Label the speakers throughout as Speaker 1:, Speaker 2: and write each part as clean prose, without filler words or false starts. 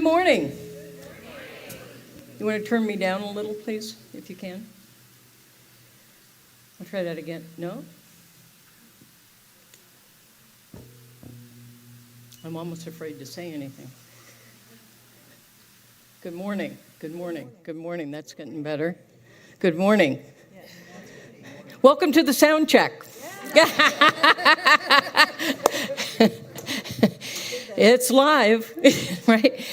Speaker 1: morning. You want to turn me down a little, please, if you can? I'll try that again. No? I'm almost afraid to say anything. Good morning. Good morning. Good morning. That's getting better. Good morning. Welcome to the sound check. It's live, right?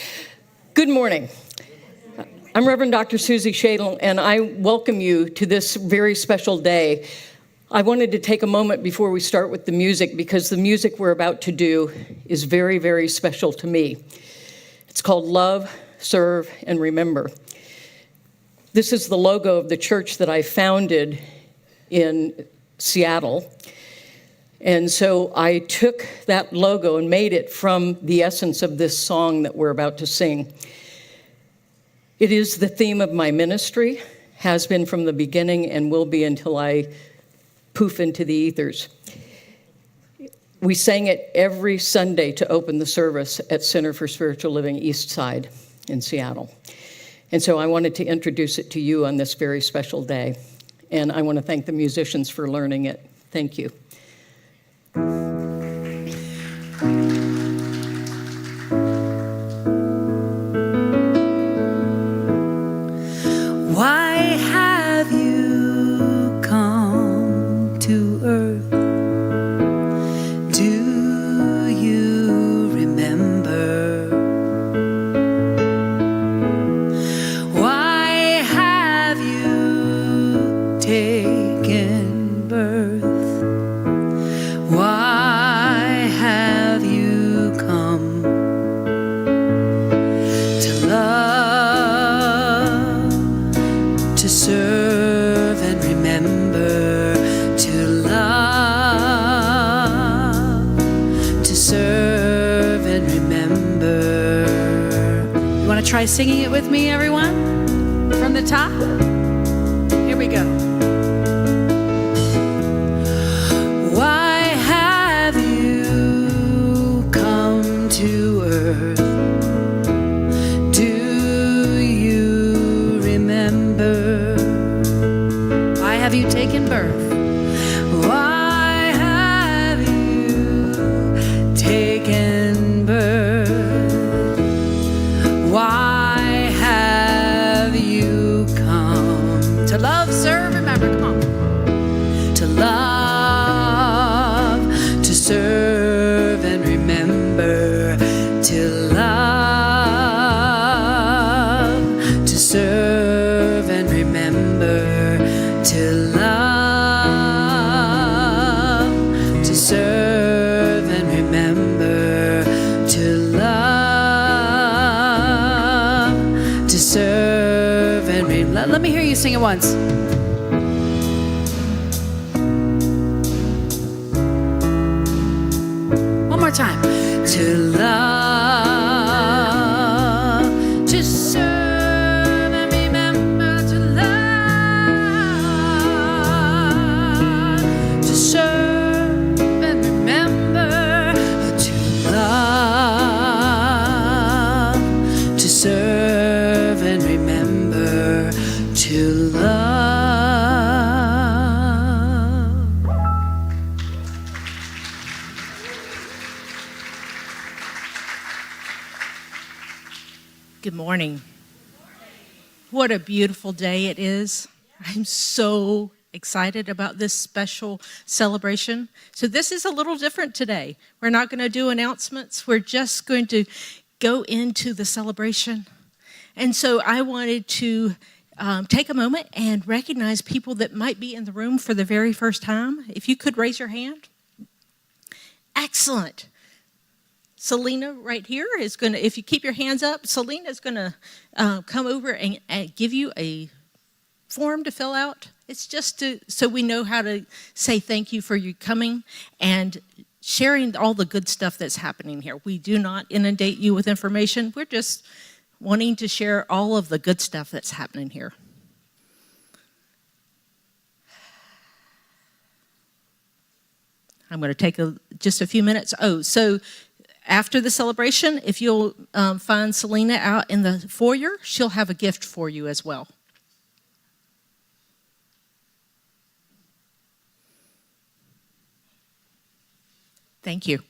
Speaker 1: Good morning. I'm Reverend Dr. Suzi Schadle, and I welcome you to this very special day. I wanted to take a moment before we start with the music because the music we're about to do is very, very special to me. It's called Love, Serve, and Remember. This is the logo of the church that I founded in Seattle. And so I took that logo and made it from the essence of this song that we're about to sing. It is the theme of my ministry, has been from the beginning and will be until I poof into the ethers. We sang it every Sunday to open the service at Center for Spiritual Living East Side in Seattle. And so I wanted to introduce it to you on this very special day. And I want to thank the musicians for learning it. Thank you.
Speaker 2: Why have you come to earth? Do you remember? Why have you taken birth? Why have you come to love, to serve and remember, to love, to serve and remember? You want to try singing it with me, everyone? From the top? Here we go. Why have you come to earth? Do you remember? Why have you taken birth? Why have you taken birth? Why have you come to love, serve, remember? Come on. To love, to serve and remember, to love, to serve and remember, to love, to serve and remember, to love, to serve and remember. Let me hear you sing it once. One more time. To love, to serve and remember, to love, to serve and remember, to love, to serve and remember, to love.
Speaker 3: Good morning. What a beautiful day it is. I'm so excited about this special celebration. So this is a little different today. We're not going to do announcements. We're just going to go into the celebration. And so I wanted to take a moment and recognize people that might be in the room for the very first time. If you could raise your hand. Excellent. Selena right here is going to, if you keep your hands up, Selena is going to come over and give you a form to fill out. It's just so we know how to say thank you for you coming and sharing all the good stuff that's happening here. We do not inundate you with information. We're just wanting to share all of the good stuff that's happening here. I'm going to take just a few minutes. So After the celebration, if you'll find Selena out in the foyer, she'll have a gift for you as well. Thank you.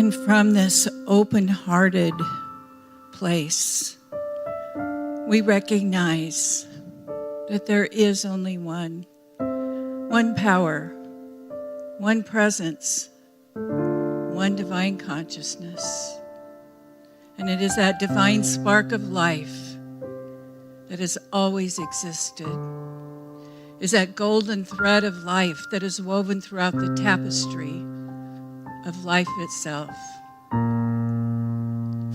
Speaker 4: And from this open-hearted place, we recognize that there is only one power, one presence, one divine consciousness. And it is that divine spark of life that has always existed, is that golden thread of life that is woven throughout the tapestry of life itself.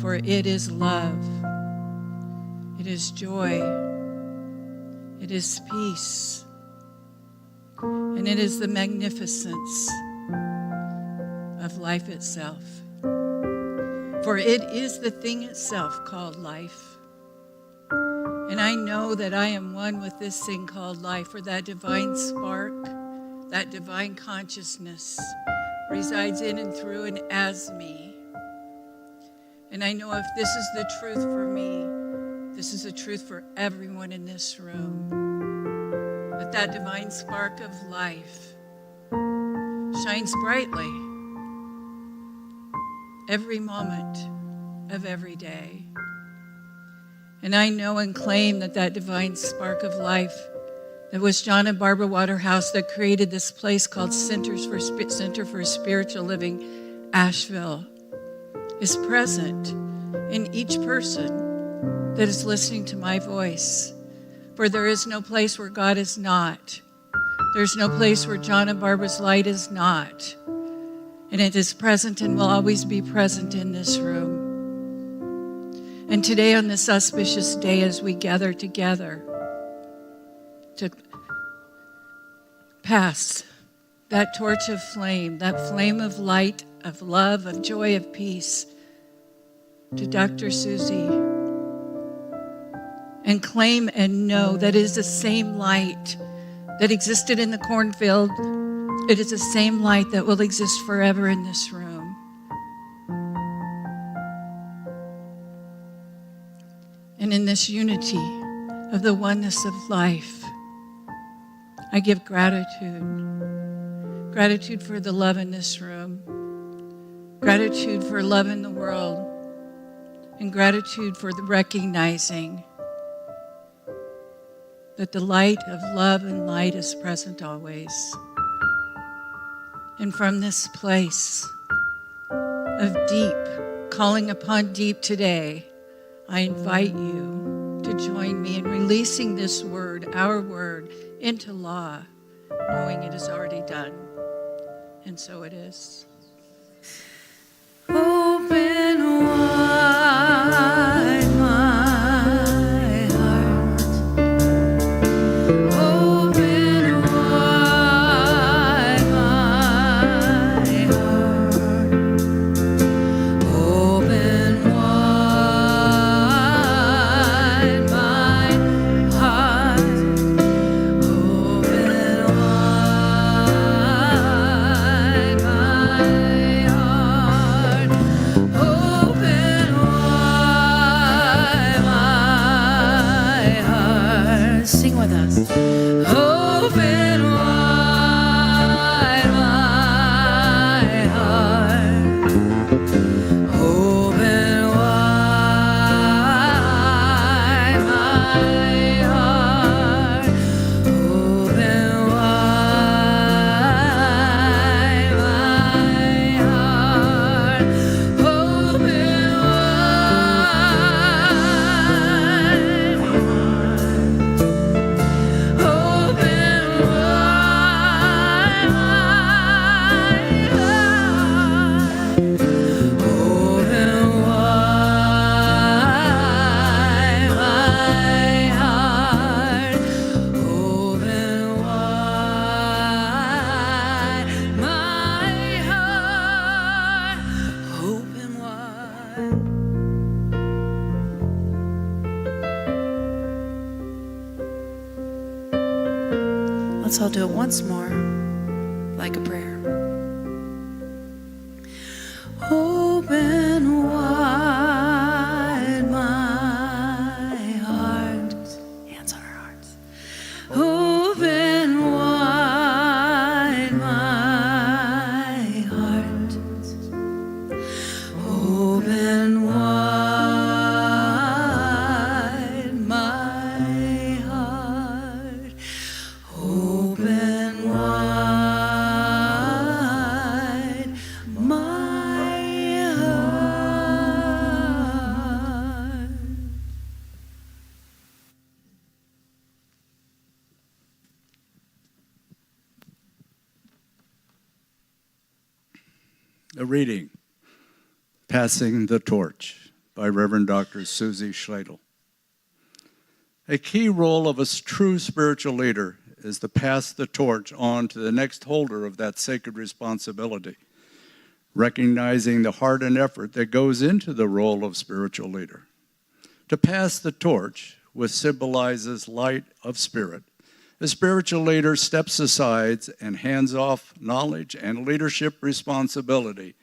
Speaker 4: For it is love, it is joy, it is peace, and it is the magnificence of life itself. For it is the thing itself called life. And I know that I am one with this thing called life, for that divine spark, that divine consciousness resides in and through and as me. And I know if this is the truth for me, this is the truth for everyone in this room. That divine spark of life shines brightly every moment of every day. And I know and claim that divine spark of life that was John and Barbara Waterhouse that created this place called Center for Spiritual Living, Asheville, is present in each person that is listening to my voice. For there is no place where God is not. There's no place where John and Barbara's light is not. And it is present and will always be present in this room. And today, on this auspicious day, as we gather together to pass that torch of flame, that flame of light, of love, of joy, of peace, to Dr. Suzi, and claim and know that it is the same light that existed in the cornfield. It is the same light that will exist forever in this room. And in this unity of the oneness of life, I give gratitude. Gratitude for the love in this room. Gratitude for love in the world. And gratitude for the recognizing that the light of love and light is present always. And from this place of deep, calling upon deep today, I invite you to join me in releasing this word, our word, into law, knowing it is already done. And so it is. Open wide my heart. Open wide my heart. Open wide my heart. Open wide my heart. Open wide my heart. Sing with us. Open wide my heart. Open wide my heart. Open wide my heart. Open Let's all do it once more, like a prayer. Open wide my heart. Hands on our hearts. Open wide my heart.
Speaker 5: A reading, Passing the Torch, by Reverend Dr. Suzi Schadle. A key role of a true spiritual leader is to pass the torch on to the next holder of that sacred responsibility, recognizing the heart and effort that goes into the role of spiritual leader. To pass the torch, which symbolizes light of spirit, a spiritual leader steps aside and hands off knowledge and leadership responsibility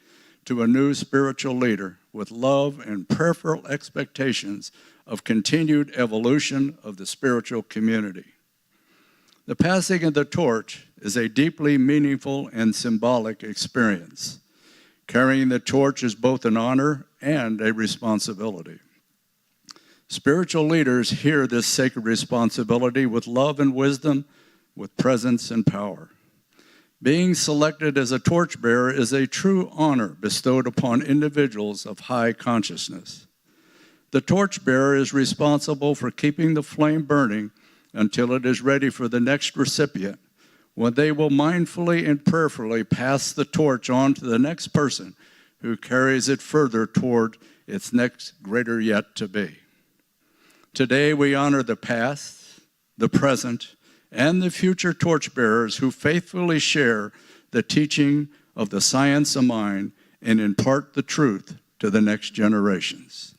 Speaker 5: to a new spiritual leader with love and prayerful expectations of continued evolution of the spiritual community. The passing of the torch is a deeply meaningful and symbolic experience. Carrying the torch is both an honor and a responsibility. Spiritual leaders hear this sacred responsibility with love and wisdom, with presence and power. Being selected as a torchbearer is a true honor bestowed upon individuals of high consciousness. The torchbearer is responsible for keeping the flame burning until it is ready for the next recipient, when they will mindfully and prayerfully pass the torch on to the next person who carries it further toward its next greater yet to be. Today we honor the past, the present, and the future torchbearers who faithfully share the teaching of the science of mind and impart the truth to the next generations.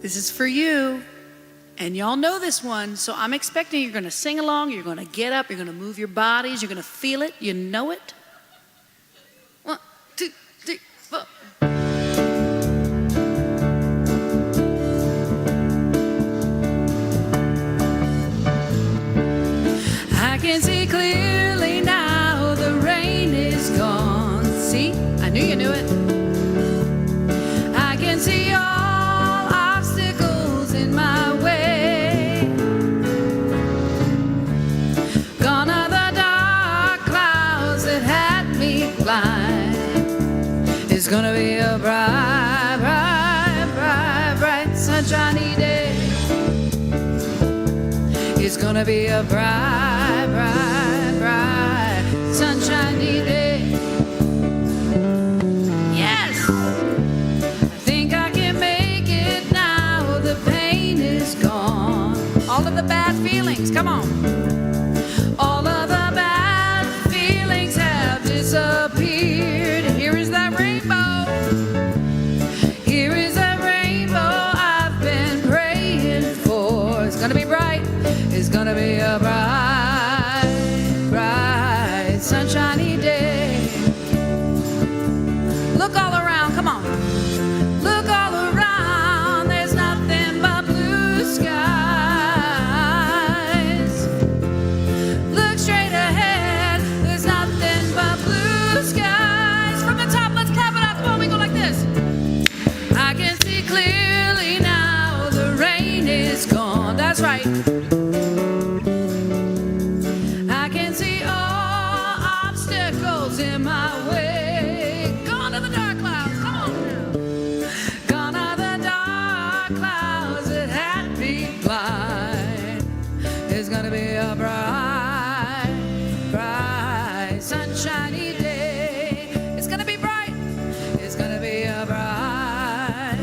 Speaker 2: This is for you. And y'all know this one, so I'm expecting you're going to sing along, you're going to get up, you're going to move your bodies, you're going to feel it, you know it. 1, 2, 3, 4. I can see clearly now the rain is gone. See, I knew you knew it. I can see all obstacles in my way. Gone are the dark clouds that had me blind. It's gonna be a bright, bright, bright, bright sunshiny day. It's gonna be a bright, bright, bright sunshiny day. Yes! I think I can make it now. The pain is gone. All of the bad feelings, come on. All of the bad feelings have disappeared. Here is that rainbow. Here is that rainbow I've been praying for. It's gonna be bright. It's gonna be a bright, bright, sunshiny day. Look all around, come on. Look all around, there's nothing but blue skies. Look straight ahead, there's nothing but blue skies. From the top, let's clap it up. Come on, we go like this. I can see clearly now, the rain is gone. That's right. I can see all obstacles in my way. Gone are the dark clouds, come on now. Gone are the dark clouds that had me blind. It's gonna be a bright, bright, sunshiny day. It's gonna be bright. It's gonna be a bright,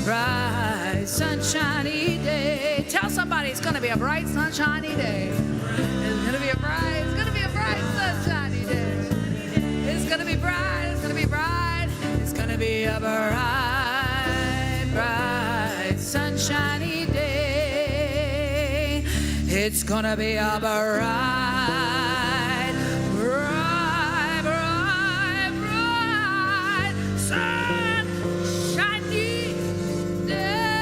Speaker 2: bright, sunshiny day. Tell somebody it's gonna be a bright, sunshiny day. It's gonna be a bright, it's gonna be a bright, sunshiny day. It's gonna be bright, it's gonna be bright. It's gonna be a bright, bright, sunshiny day. It's gonna be a bright, bright, bright, bright, sunshiny day.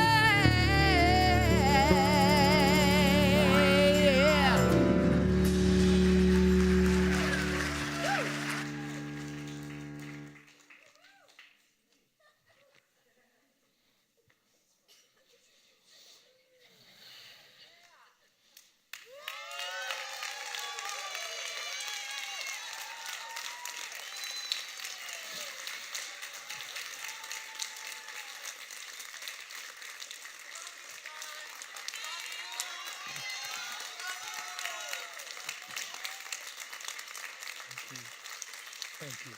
Speaker 6: Thank you.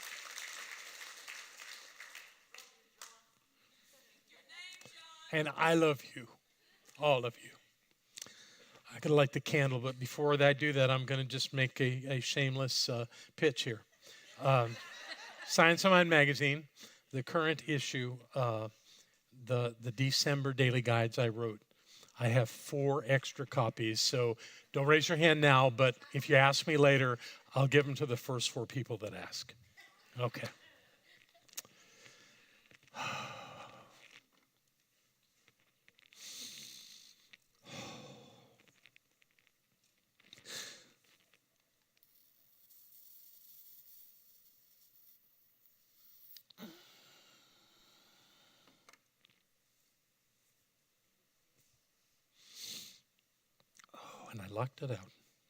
Speaker 6: And I love you, all of you. I could light the candle, but before I do that, I'm going to just make a shameless pitch here. Science of Mind magazine, the current issue, the December daily guides I wrote. I have 4 extra copies, so don't raise your hand now, but if you ask me later, I'll give them to the first 4 people that ask. Okay. Oh, and I locked it out.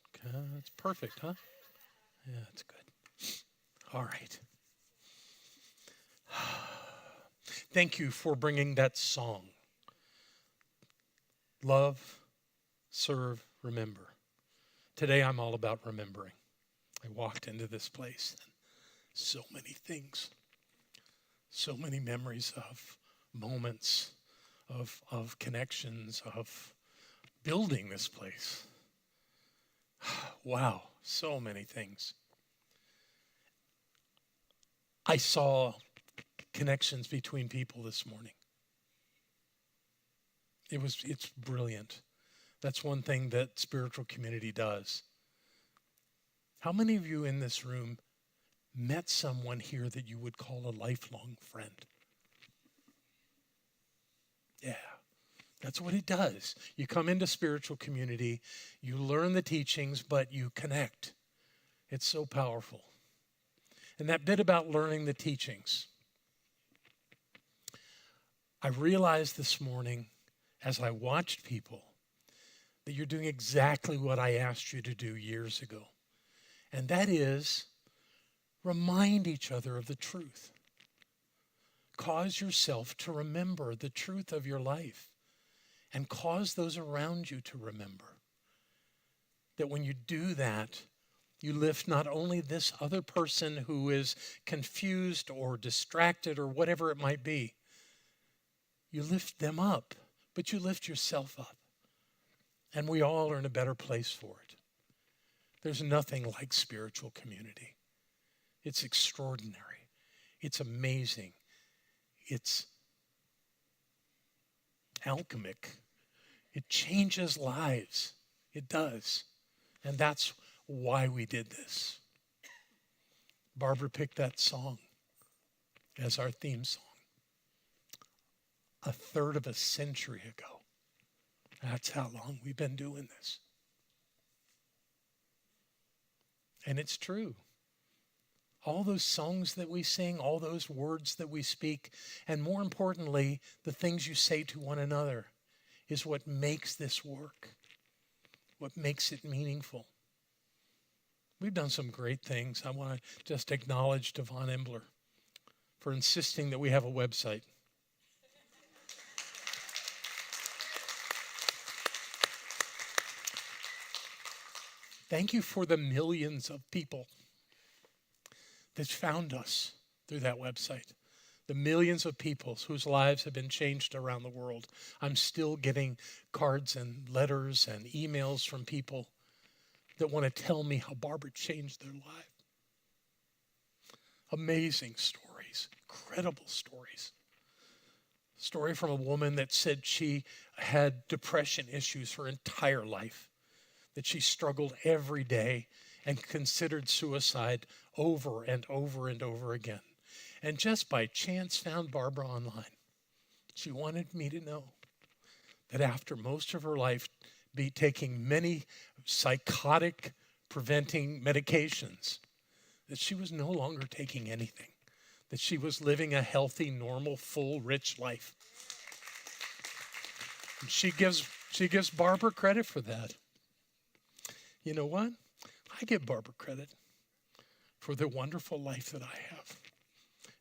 Speaker 6: Okay, that's perfect, huh? Yeah, that's good. All right. Thank you for bringing that song. Love, serve, remember. Today I'm all about remembering. I walked into this place and so many things, so many memories of moments, of connections, of building this place. Wow, so many things. I saw connections between people this morning. It's brilliant. That's one thing that spiritual community does. How many of you in this room met someone here that you would call a lifelong friend? Yeah, that's what it does. You come into spiritual community, you learn the teachings, but you connect. It's so powerful. And that bit about learning the teachings, I realized this morning as I watched people that you're doing exactly what I asked you to do years ago. And that is remind each other of the truth. Cause yourself to remember the truth of your life and cause those around you to remember. That when you do that, you lift not only this other person who is confused or distracted or whatever it might be, you lift them up, but you lift yourself up. And we all are in a better place for it. There's nothing like spiritual community. It's extraordinary. It's amazing. It's alchemic. It changes lives. It does. And that's why we did this. Barbara picked that song as our theme song 1/3 of a century ago. That's how long we've been doing this. And it's true. All those songs that we sing, all those words that we speak, and more importantly, the things you say to one another is what makes this work, what makes it meaningful. We've done some great things. I want to just acknowledge Devon Embler for insisting that we have a website. Thank you for the millions of people that found us through that website. The millions of people whose lives have been changed around the world. I'm still getting cards and letters and emails from people that want to tell me how Barbara changed their life. Amazing stories, incredible stories. Story from a woman that said she had depression issues her entire life, that she struggled every day and considered suicide over and over and over again. And just by chance found Barbara online. She wanted me to know that after most of her life be taking many psychotic preventing medications, that she was no longer taking anything, that she was living a healthy, normal, full, rich life. And she gives Barbara credit for that. You know what? I give Barbara credit for the wonderful life that I have.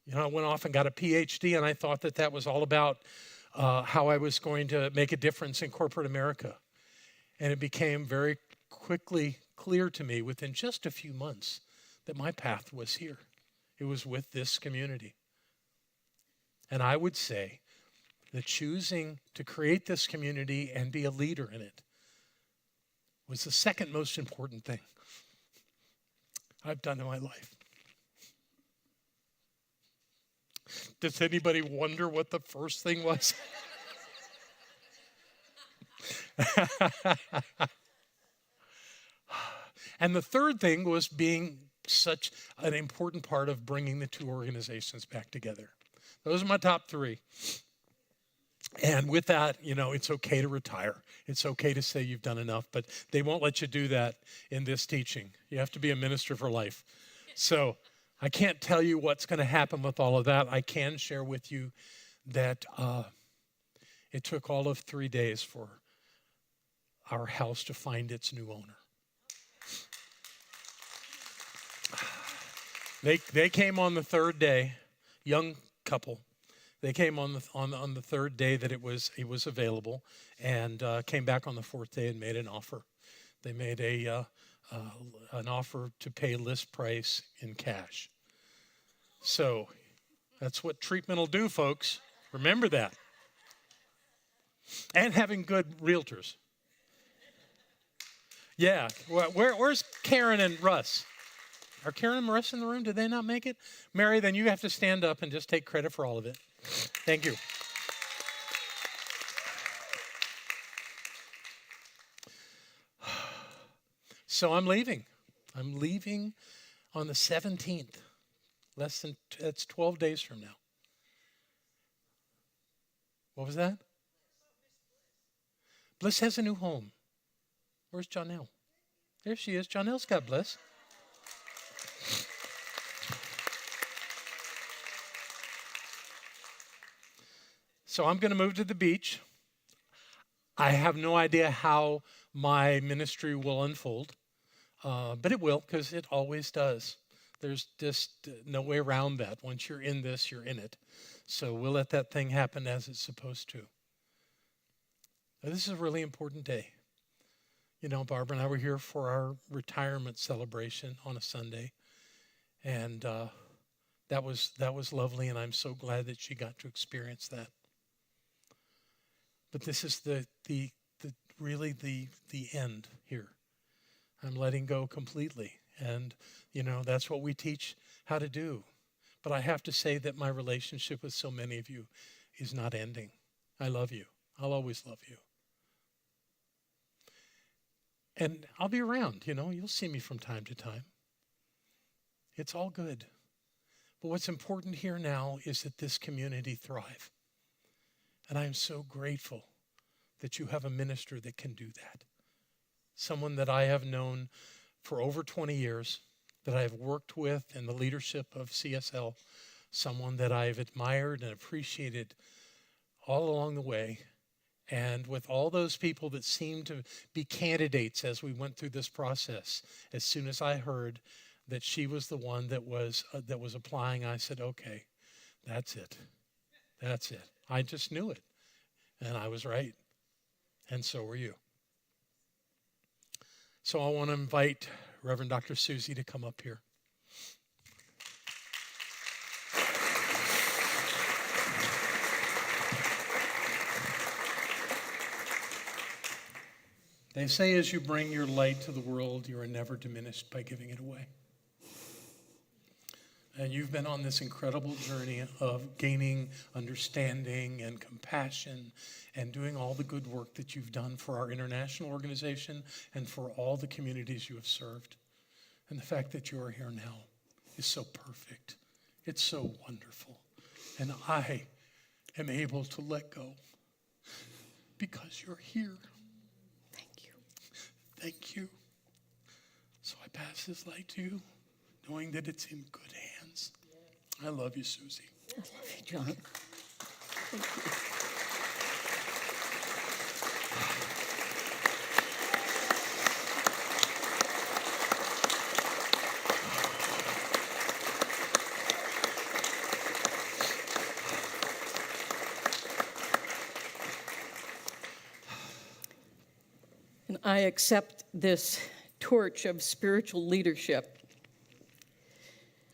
Speaker 6: You know, I went off and got a PhD, and I thought that that was all about how I was going to make a difference in corporate America. And it became very quickly clear to me within just a few months that my path was here. It was with this community. And I would say that choosing to create this community and be a leader in it was the second most important thing I've done in my life. Does anybody wonder what the first thing was? And the third thing was being such an important part of bringing the two organizations back together. Those are my top three. And with that, it's okay to retire. It's okay to say you've done enough, but they won't let you do that in this teaching. You have to be a minister for life. So I can't tell you what's going to happen with all of that. I can share with you that it took all of 3 days for our house to find its new owner. They came on the third day, young couple. They came on the third day that it was available, and came back on the fourth day and made an offer. They made an offer to pay list price in cash. So that's what treatment will do, folks. Remember that. And having good realtors. Yeah. Where's Karen and Russ? Are Karen and Russ in the room? Did they not make it? Mary, then you have to stand up and just take credit for all of it. Thank you. So I'm leaving. I'm leaving on the 17th. That's 12 days from now. What was that? Bliss has a new home. Where's Jonelle? There she is. Jonelle's got Bliss. So I'm going to move to the beach. I have no idea how my ministry will unfold, but it will, because it always does. There's just no way around that. Once you're in this, you're in it. So we'll let that thing happen as it's supposed to. Now, this is a really important day. Barbara and I were here for our retirement celebration on a Sunday, and that was lovely, and I'm so glad that she got to experience that. But this is really the end here. I'm letting go completely. And, that's what we teach how to do. But I have to say that my relationship with so many of you is not ending. I love you. I'll always love you. And I'll be around, you'll see me from time to time. It's all good. But what's important here now is that this community thrive. And I am so grateful that you have a minister that can do that. Someone that I have known for over 20 years, that I have worked with in the leadership of CSL, someone that I've admired and appreciated all along the way. And with all those people that seemed to be candidates as we went through this process, as soon as I heard that she was the one that was applying, I said, okay, that's it. That's it. I just knew it. And I was right. And so were you. So I want to invite Reverend Dr. Suzi to come up here. They say as you bring your light to the world, you are never diminished by giving it away. And you've been on this incredible journey of gaining understanding and compassion and doing all the good work that you've done for our international organization and for all the communities you have served. And the fact that you are here now is so perfect. It's so wonderful. And I am able to let go because you're here.
Speaker 1: Thank you.
Speaker 6: Thank you. So I pass this light to you, knowing that it's in good hands. I love you, Suzi.
Speaker 1: I love you, John. Thank you. And I accept this torch of spiritual leadership.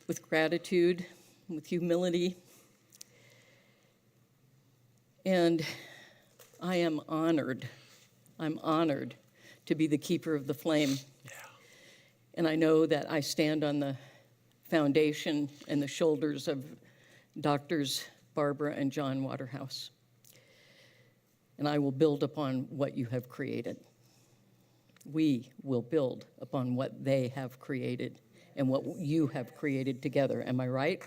Speaker 1: with gratitude, with humility. And I am honored. I'm honored to be the keeper of the flame.
Speaker 6: Yeah.
Speaker 1: And I know that I stand on the foundation and the shoulders of Doctors Barbara and John Waterhouse. And I will build upon what you have created. We will build upon what they have created and what you have created together. Am I right?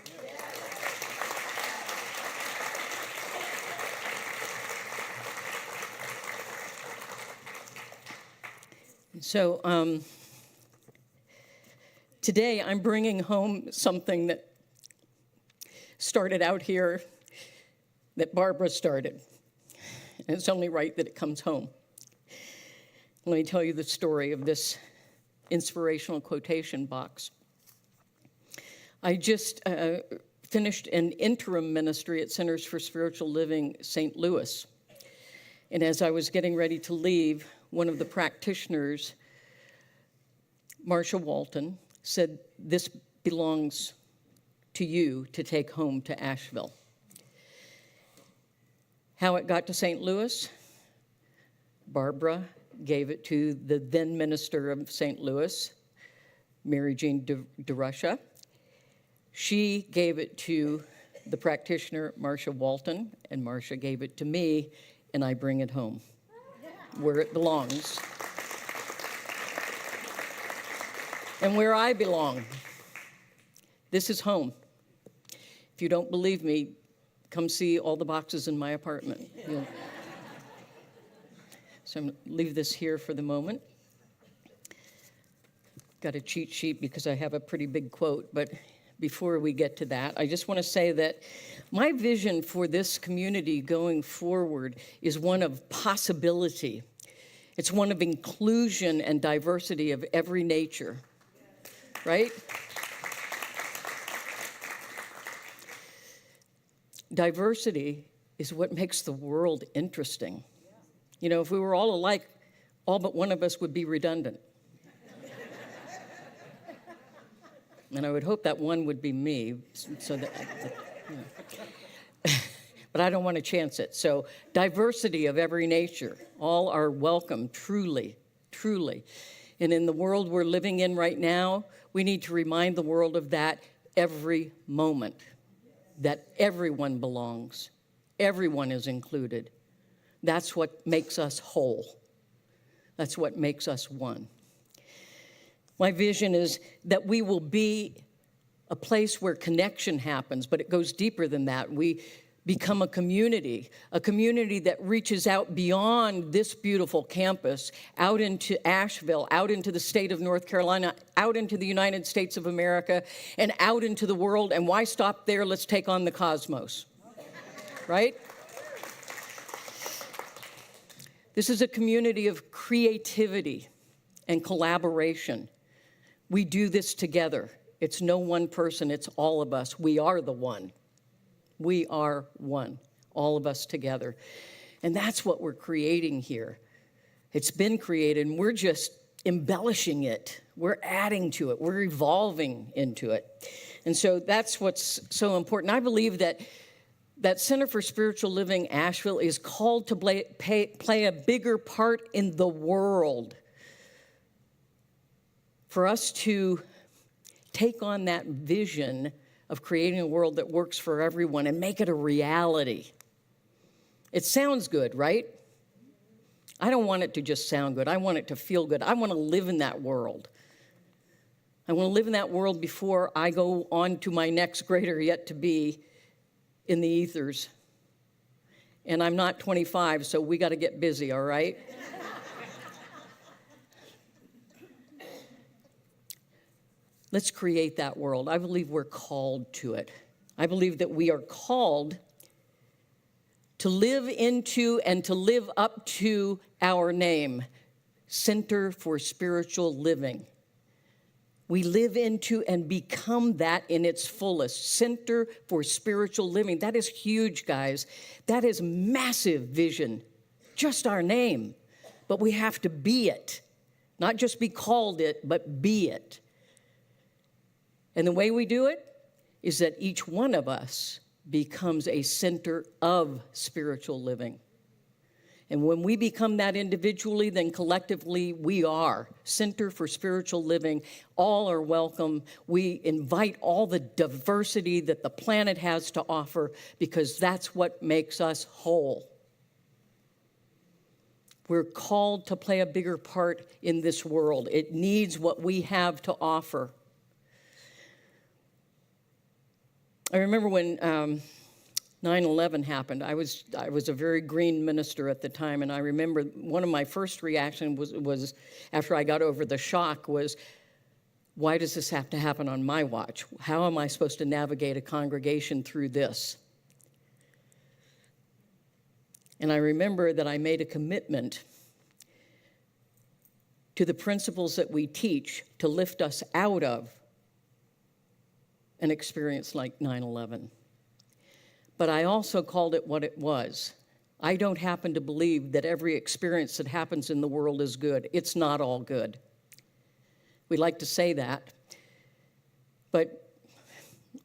Speaker 1: So today I'm bringing home something that started out here that Barbara started. And it's only right that it comes home. Let me tell you the story of this inspirational quotation box. I just finished an interim ministry at Centers for Spiritual Living, St. Louis. And as I was getting ready to leave, one of the practitioners, Marcia Walton, said, "This belongs to you to take home to Asheville." How it got to St. Louis? Barbara gave it to the then minister of St. Louis, Mary Jean DeRusha. She gave it to the practitioner, Marcia Walton, and Marcia gave it to me, and I bring it home where it belongs and where I belong. This is home. If you don't believe me, come see all the boxes in my apartment. So I'm going to leave this here for the moment. Got a cheat sheet because I have a pretty big quote, but before we get to that, I just want to say that my vision for this community going forward is one of possibility. It's one of inclusion and diversity of every nature, right? Diversity is what makes the world interesting. You know, if we were all alike, all but one of us would be redundant. And I would hope that one would be me, so that, you know. But I don't want to chance it. So diversity of every nature, all are welcome, truly, truly. And in the world we're living in right now, we need to remind the world of that every moment, that everyone belongs, everyone is included. That's what makes us whole. That's what makes us one. My vision is that we will be a place where connection happens, but it goes deeper than that. We become a community that reaches out beyond this beautiful campus, out into Asheville, out into the state of North Carolina, out into the United States of America, and out into the world. And why stop there? Let's take on the cosmos, right? This is a community of creativity and collaboration. We do this together. It's no one person, it's all of us. We are the one. We are one, all of us together. And that's what we're creating here. It's been created, and we're just embellishing it. We're adding to it. We're evolving into it. And so that's what's so important. I believe that Center for Spiritual Living Asheville is called to play a bigger part in the world. For us to take on that vision of creating a world that works for everyone and make it a reality. It sounds good, right? I don't want it to just sound good. I want it to feel good. I want to live in that world. I want to live in that world before I go on to my next greater yet to be in the ethers. And I'm not 25, so we got to get busy, all right? Let's create that world. I believe we're called to it. I believe that we are called to live into and to live up to our name, Center for Spiritual Living. We live into and become that in its fullest. Center for Spiritual Living. That is huge, guys. That is massive vision. Just our name. But we have to be it. Not just be called it, but be it. And the way we do it is that each one of us becomes a center of spiritual living. And when we become that individually, then collectively we are Center for Spiritual Living. All are welcome. We invite all the diversity that the planet has to offer because that's what makes us whole. We're called to play a bigger part in this world. It needs what we have to offer. I remember when 9/11 happened. I was a very green minister at the time, and I remember one of my first reactions was after I got over the shock was, why does this have to happen on my watch? How am I supposed to navigate a congregation through this? And I remember that I made a commitment to the principles that we teach to lift us out of an experience like 9/11. But I also called it what it was. I don't happen to believe that every experience that happens in the world is good. It's not all good. We like to say that, but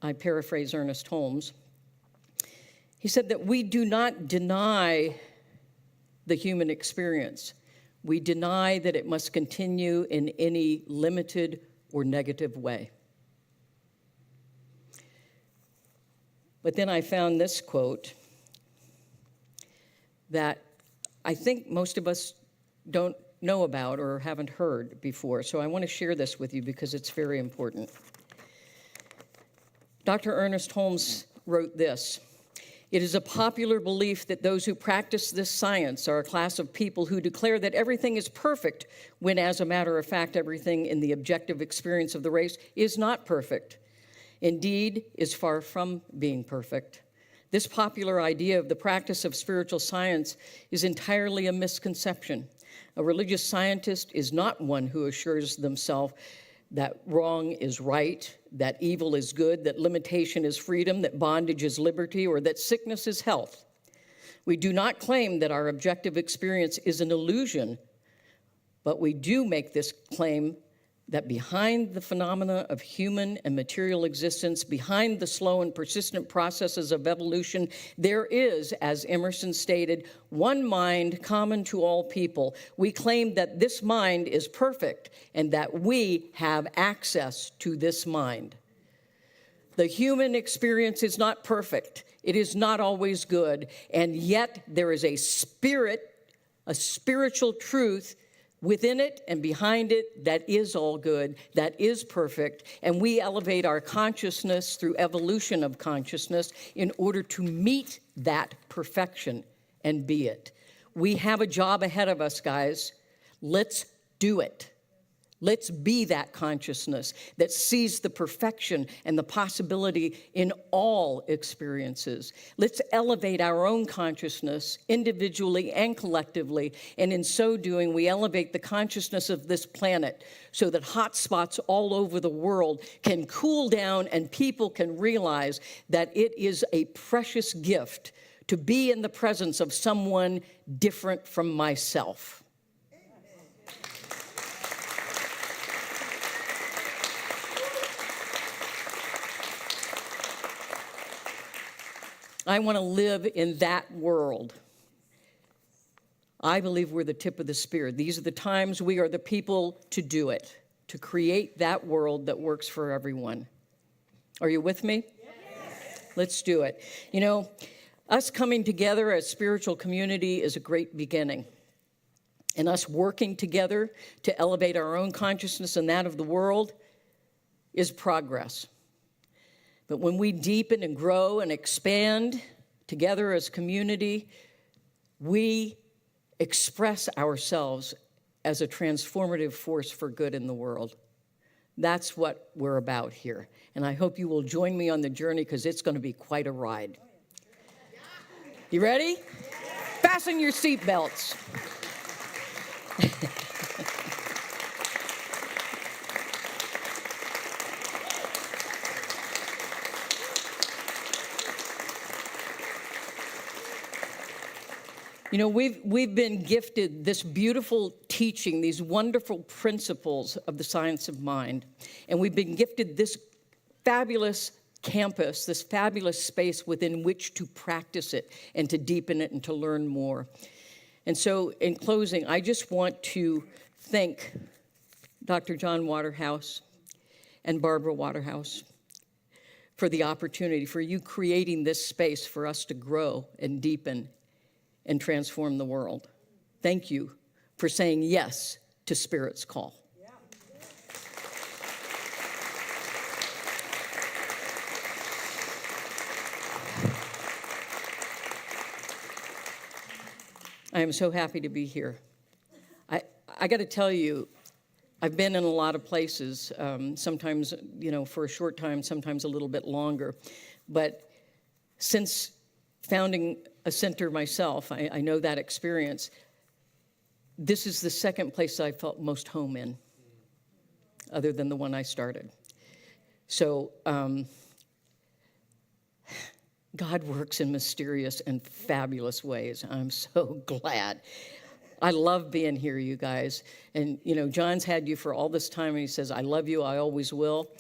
Speaker 1: I paraphrase Ernest Holmes. He said that we do not deny the human experience. We deny that it must continue in any limited or negative way. But then I found this quote that I think most of us don't know about or haven't heard before. So I want to share this with you because it's very important. Dr. Ernest Holmes wrote this: "It is a popular belief that those who practice this science are a class of people who declare that everything is perfect when, as a matter of fact, everything in the objective experience of the race is not perfect. Indeed, is far from being perfect. This popular idea of the practice of spiritual science is entirely a misconception. A religious scientist is not one who assures themselves that wrong is right, that evil is good, that limitation is freedom, that bondage is liberty, or that sickness is health. We do not claim that our objective experience is an illusion, but we do make this claim that behind the phenomena of human and material existence, behind the slow and persistent processes of evolution, there is, as Emerson stated, one mind common to all people. We claim that this mind is perfect and that we have access to this mind. The human experience is not perfect. It is not always good, and yet there is a spirit, a spiritual truth within it and behind it that is all good, that is perfect, and we elevate our consciousness through evolution of consciousness in order to meet that perfection and be it. We have a job ahead of us, guys. Let's do it. Let's be that consciousness that sees the perfection and the possibility in all experiences. Let's elevate our own consciousness individually and collectively, and in so doing, we elevate the consciousness of this planet so that hot spots all over the world can cool down and people can realize that it is a precious gift to be in the presence of someone different from myself. I want to live in that world. I believe we're the tip of the spear. These are the times we are the people to do it, to create that world that works for everyone. Are you with me? Yes. Let's do it. You know, us coming together as spiritual community is a great beginning. And us working together to elevate our own consciousness and that of the world is progress. But when we deepen and grow and expand together as community, we express ourselves as a transformative force for good in the world. That's what we're about here. And I hope you will join me on the journey because it's going to be quite a ride. You ready? Fasten your seatbelts. You know, we've been gifted this beautiful teaching, these wonderful principles of the science of mind, and we've been gifted this fabulous campus, this fabulous space within which to practice it and to deepen it and to learn more. And so in closing, I just want to thank Dr. John Waterhouse and Barbara Waterhouse for the opportunity, for you creating this space for us to grow and deepen and transform the world. Thank you for saying yes to Spirit's call. I am so happy to be here. I got to tell you, I've been in a lot of places, sometimes, for a short time, sometimes a little bit longer. But since founding a center myself, I know that experience. This is the second place I felt most home in, other than the one I started. So God works in mysterious and fabulous ways. I'm so glad. I love being here, you guys. And, John's had you for all this time, and he says, I love you, I always will.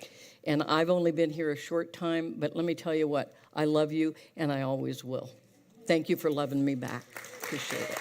Speaker 1: And I've only been here a short time, but let me tell you what, I love you, and I always will. Thank you for loving me back. Appreciate it.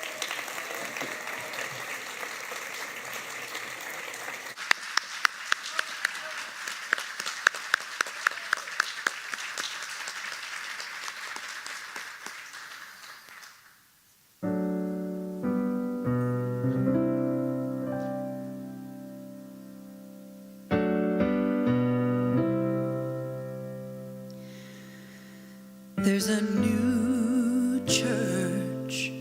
Speaker 2: There's a new church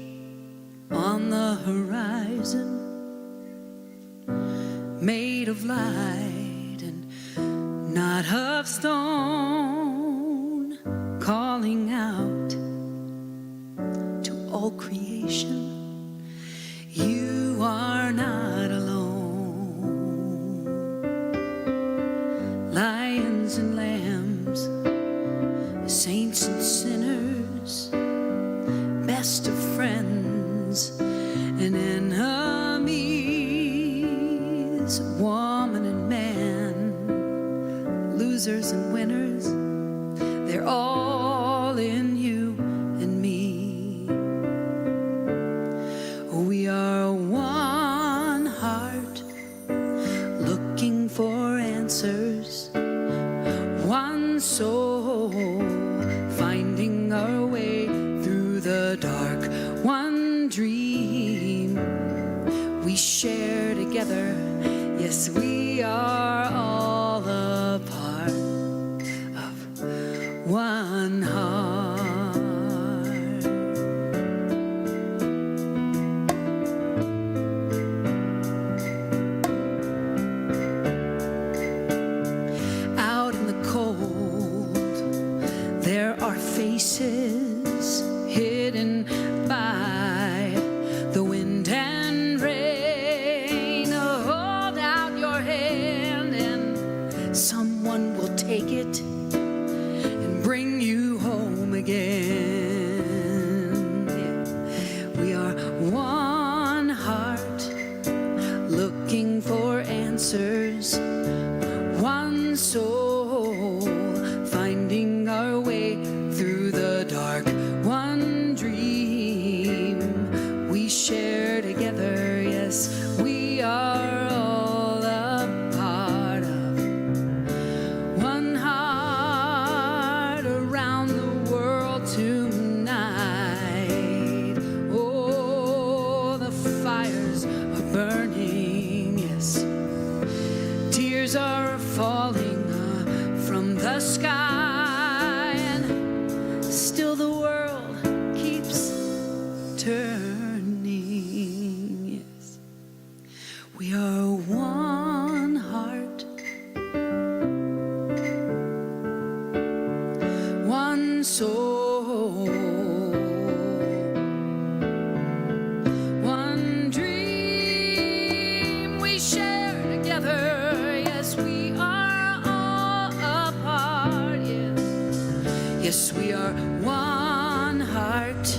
Speaker 2: on the horizon, made of light and not of stone, calling out to all creation, you are not alone. Lions and lambs, saints and sinners, best of friends and enemies, woman and man, losers and winners, they're all in you and me. We are one heart, looking for answers, one soul, finding our way through the dark, one dream we share together. Yes, we are all a part of one heart. Out in the cold, there are faces hidden by the wind and rain. Hold out your hand and someone will take it and bring you home again. Yeah. We are one heart, looking for answers, one soul, finding our way through the dark, one dream we share together. Yes, we are all a part of one heart around the world tonight. Oh, the fires are burning, yes, tears are falling from the sky, and still the world keeps turning. Yes, we are one heart, one soul, one dream we share together. Yes, we are all a part. Yes, we are one heart,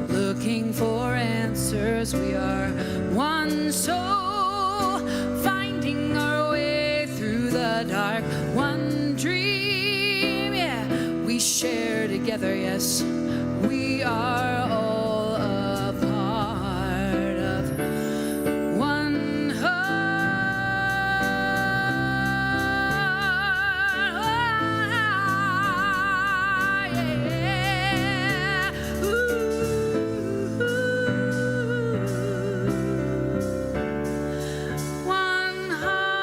Speaker 2: looking for answers. We are one soul, finding our way through the dark, one dream together, yes. We are all a part of one heart. Yeah. One heart.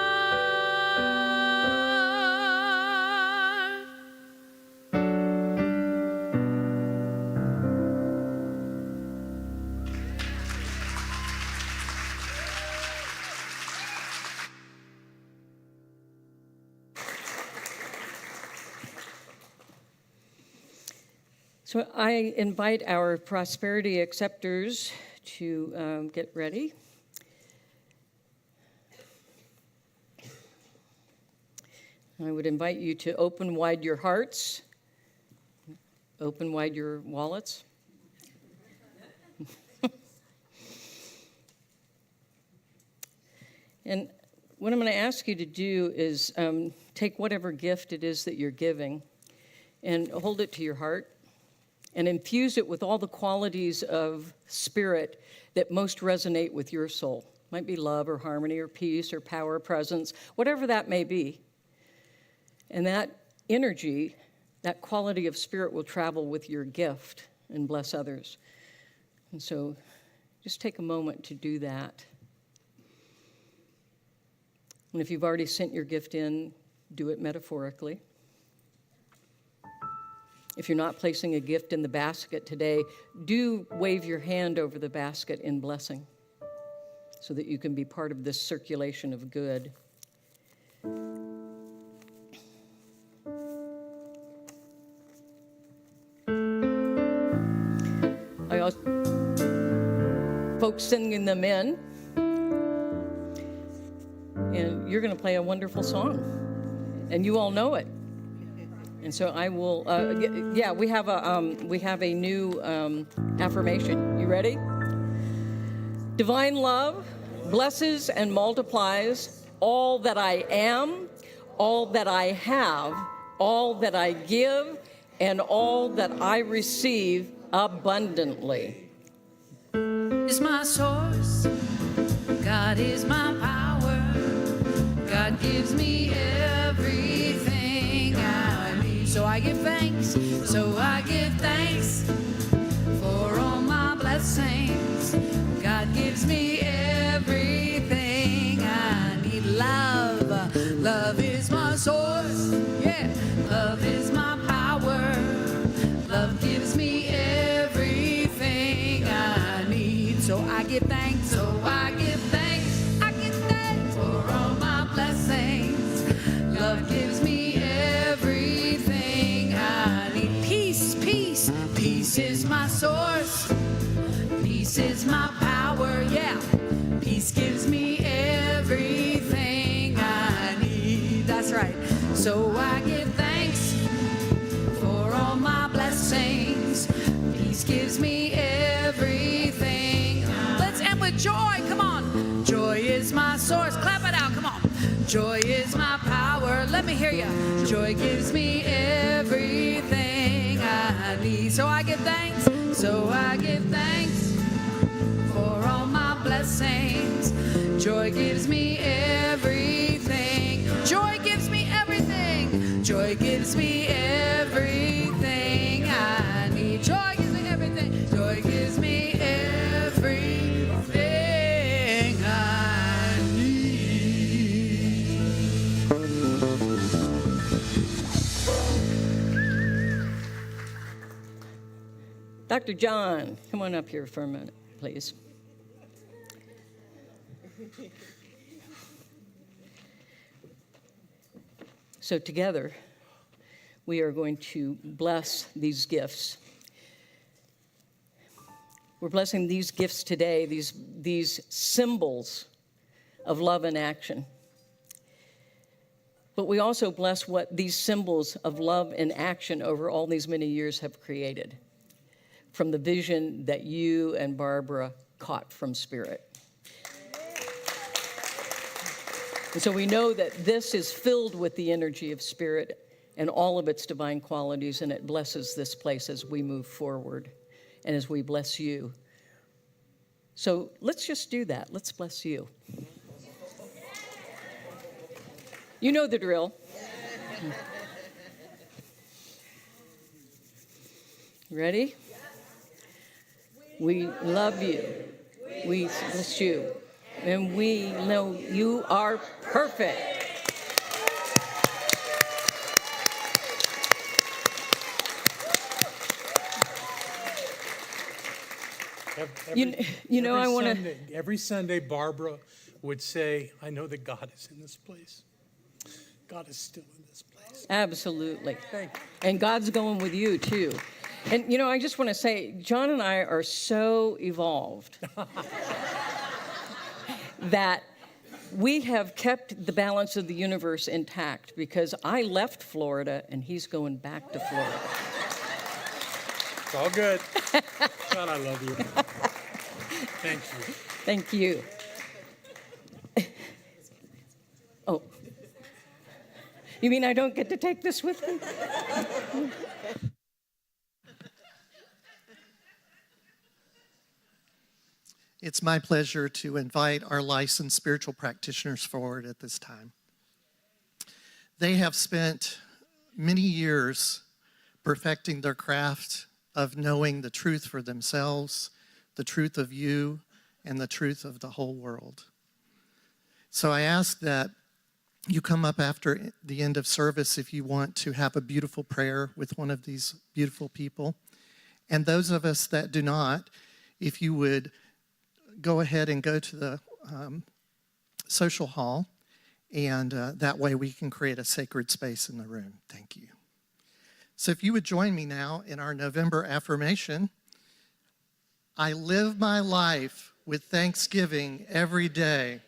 Speaker 1: So I invite our prosperity acceptors to get ready. I would invite you to open wide your hearts, open wide your wallets. And what I'm going to ask you to do is take whatever gift it is that you're giving and hold it to your heart and infuse it with all the qualities of spirit that most resonate with your soul. Might be love or harmony or peace or power, presence, whatever that may be. And that energy, that quality of spirit will travel with your gift and bless others. And so just take a moment to do that. And if you've already sent your gift in, do it metaphorically. If you're not placing a gift in the basket today, do wave your hand over the basket in blessing so that you can be part of this circulation of good. I also, folks sending them in, and you're going to play a wonderful song, and you all know it. And so I will, we have a new affirmation. You ready? Divine love blesses and multiplies all that I am, all that I have, all that I give, and all that I receive abundantly.
Speaker 2: Is my source. God is my power. God gives me everything I need. So I give thanks. So I give thanks for all my blessings. God gives me everything I need. Love, love is my source. Yeah, love is my power. Love gives me everything I need. So I give thanks. So I give thanks. I give thanks for all my blessings. Love gives me everything I need. Peace, peace, peace is my source. Peace is my power. Yeah, peace gives me everything I need. That's right. So I give thanks for all my blessings. Peace gives me everything. Let's end with joy. Come on. Joy is my source. Clap it out. Come on. Joy is my power. Let me hear you. Joy gives me everything I need. So I give thanks. So I give thanks for all my blessings. Joy gives me everything. Joy gives me everything. Joy gives me everything I need. Joy gives me everything. Joy gives me everything I need.
Speaker 1: Dr. John, come on up here for a minute, please. So together, we are going to bless these gifts. We're blessing these gifts today, these symbols of love and action. But we also bless what these symbols of love and action over all these many years have created from the vision that you and Barbara caught from Spirit. And so we know that this is filled with the energy of Spirit and all of its divine qualities, and it blesses this place as we move forward and as we bless you. So let's just do that. Let's bless you. You know the drill. Ready? We love you. We bless you. And we know you are perfect. I want to.
Speaker 6: Every Sunday, Barbara would say, I know that God is in this place. God is still in this place.
Speaker 1: Absolutely.
Speaker 6: Thank you.
Speaker 1: And God's going with you, too. And, I just want to say, John and I are so evolved that we have kept the balance of the universe intact because I left Florida and he's going back to Florida.
Speaker 6: It's all good. God, I love you. Thank you.
Speaker 1: Thank you. Oh. You mean I don't get to take this with me?
Speaker 7: It's my pleasure to invite our licensed spiritual practitioners forward at this time. They have spent many years perfecting their craft of knowing the truth for themselves, the truth of you, and the truth of the whole world. So I ask that you come up after the end of service if you want to have a beautiful prayer with one of these beautiful people. And those of us that do not, if you would go ahead and go to the social hall, and that way we can create a sacred space in the room. Thank you. So if you would join me now in our November affirmation. I live my life with thanksgiving every day,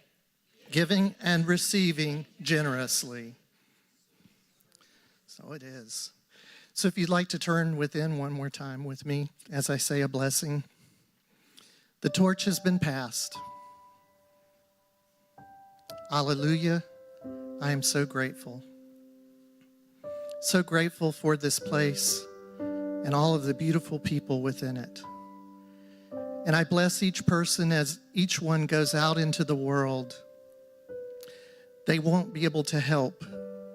Speaker 7: giving and receiving generously. So it is. So if you'd like to turn within one more time with me as I say a blessing. The torch has been passed. Alleluia. I am so grateful. So grateful for this place and all of the beautiful people within it. And I bless each person as each one goes out into the world. They won't be able to help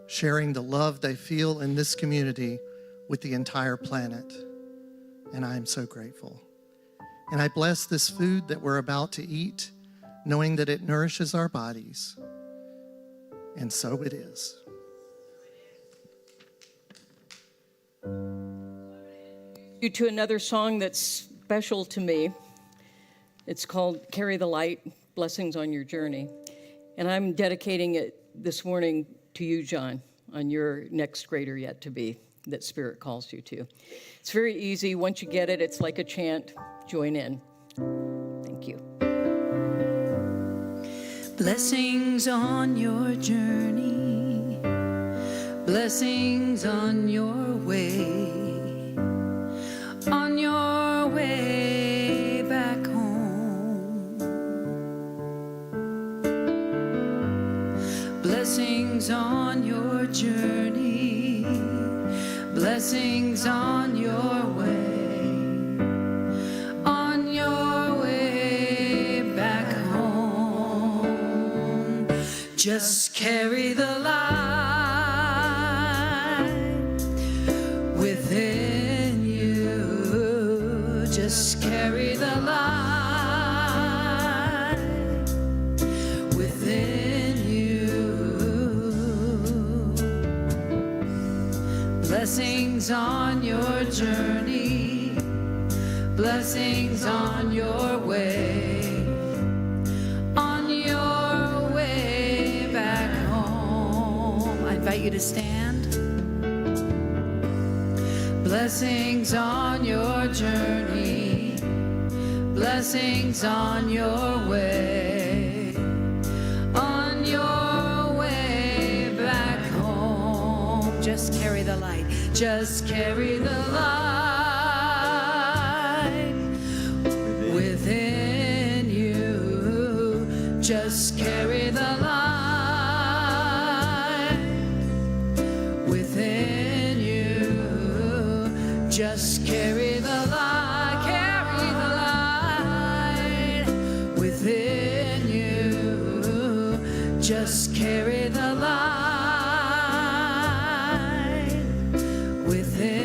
Speaker 7: sharing the love they feel in this community with the entire planet. And I am so grateful. And I bless this food that we're about to eat, knowing that it nourishes our bodies. And so it is.
Speaker 1: You to another song that's special to me. It's called Carry the Light, Blessings on Your Journey. And I'm dedicating it this morning to you, John, on your next greater yet to be that Spirit calls you to. It's very easy. Once you get it, it's like a chant. Join in. Thank you.
Speaker 2: Blessings on your journey, blessings on your way back home. Blessings on your journey, blessings on your way. Just carry the light within you. Just carry the light within you. Blessings on your journey, blessings on your way. I invite you to stand. Blessings on your journey, blessings on your way back home. Just carry the light, just carry the light within you. Just carry the light within Just carry the light, within you. Just carry the light within